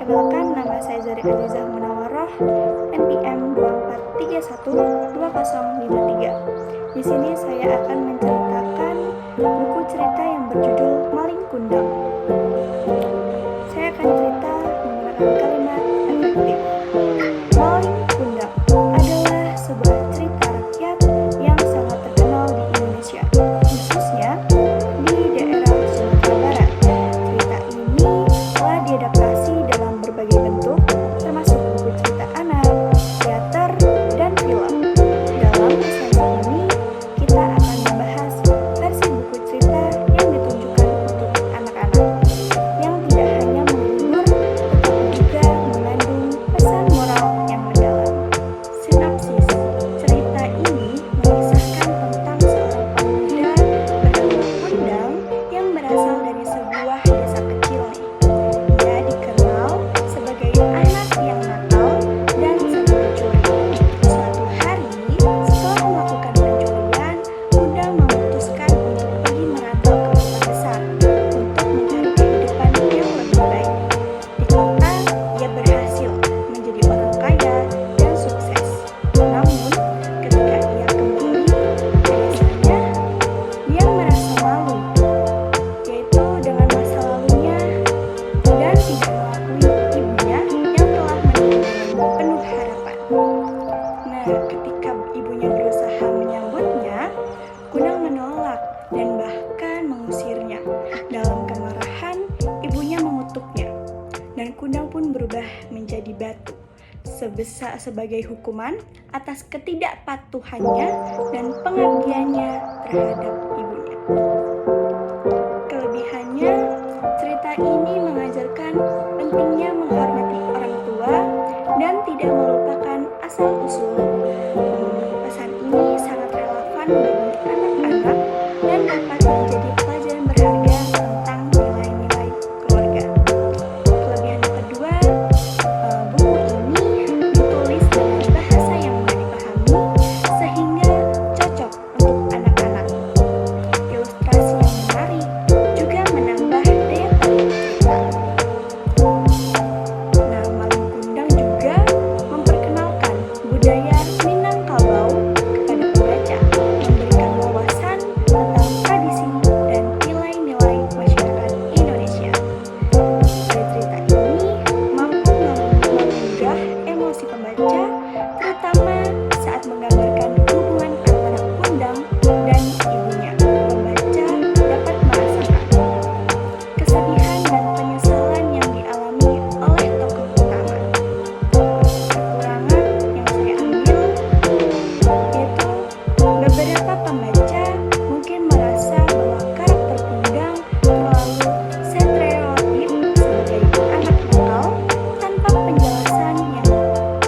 Perkenalkan, nama saya Zari Azizah Munawaroh, NPM 24312053. Di sini saya akan menceritakan buku cerita yang berjudul Maling Kundang. Saya akan cerita menggunakan kalimat efektif. Maling Kundang adalah sebuah cerita rakyat yang sangat terkenal di Indonesia, khususnya di daerah Sumatera Barat. Cerita ini telah diadaptasi dalam berbagai bentuk, termasuk buku cerita anak, teater, dan film. Dalam sesi ini, kita akan membahas versi buku cerita yang ditunjukkan untuk anak-anak, yang tidak hanya menghibur, tetapi juga mengandung pesan moral yang mendalam. Sinopsis cerita ini mengisahkan tentang seorang pemuda bernama Kundang yang berasal dari sebuah desa kecil. Ia dikenal sebagai anak yang nakal dan sering mencuri. Suatu hari, setelah melakukan pencurian, Kundang memutuskan untuk pergi merantau ke kota besar untuk mencari kehidupan yang lebih baik. Di kota, ia berhasil menjadi orang kaya dan sukses. Namun, ketika ia kembali ke desanya, dia merasa malu, yaitu dengan masa lalunya, dan tidak mengakui ibunya yang telah meninggal penuh harapan. Nah, ketika ibunya berusaha menyambutnya, Kundang menolak dan bahkan mengusirnya. Dalam kemarahan, ibunya mengutuknya, dan Kundang pun berubah menjadi batu sebagai hukuman atas ketidakpatuhannya dan pengabdiannya terhadap ibunya. Kelebihannya, cerita ini mengajarkan pentingnya menghormati orang tua dan tidak melupakan asal-usul. Pesan ini sangat relevan bagi anak-anak dan dapat menjadi pelajaran berharga tentang nilai-nilai keluarga. Kelebihan yang kedua, buku ini ditulis dengan bahasa yang mudah dipahami sehingga cocok untuk anak-anak. Ilustrasi yang menarik juga menambah daya tarik cerita. Nah, Maling Kundang juga memperkenalkan budaya Minangkabau kepada pembaca, memberikan wawasan tentang tradisi dan nilai-nilai masyarakat Indonesia. Cerita ini mampu menggugah emosi pembaca, terutama saat menggambarkan hubungan antara Kundang dan ibunya. Pembaca dapat merasakan kesedihan dan penyesalan yang dialami oleh tokoh utama. Kekurangan yang saya ambil yaitu beberapa pembaca mungkin merasa bahwa karakter Kundang terlalu stereotip sebagai anak nakal tanpa penjelasan yang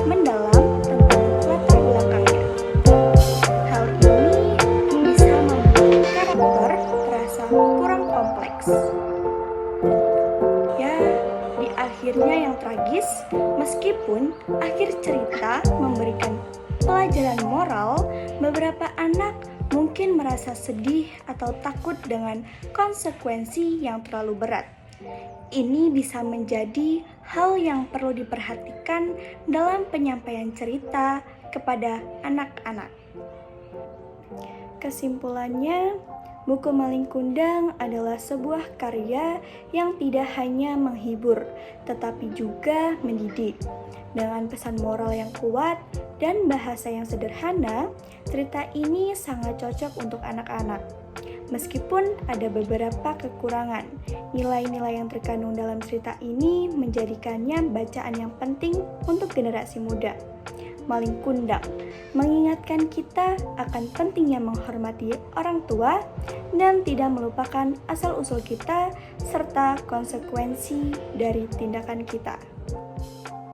mendalam tentang latar belakangnya. Hal ini bisa membuat karakter terasa kurang kompleks. Ya, di akhirnya yang tragis, meskipun akhir cerita memberikan pelajaran moral, beberapa anak mungkin merasa sedih atau takut dengan konsekuensi yang terlalu berat. Ini bisa menjadi hal yang perlu diperhatikan dalam penyampaian cerita kepada anak-anak. Kesimpulannya, buku Maling Kundang adalah sebuah karya yang tidak hanya menghibur, tetapi juga mendidik. Dengan pesan moral yang kuat dan bahasa yang sederhana, cerita ini sangat cocok untuk anak-anak. Meskipun ada beberapa kekurangan, nilai-nilai yang terkandung dalam cerita ini menjadikannya bacaan yang penting untuk generasi muda. Maling Kundang mengingatkan kita akan pentingnya menghormati orang tua dan tidak melupakan asal-usul kita serta konsekuensi dari tindakan kita.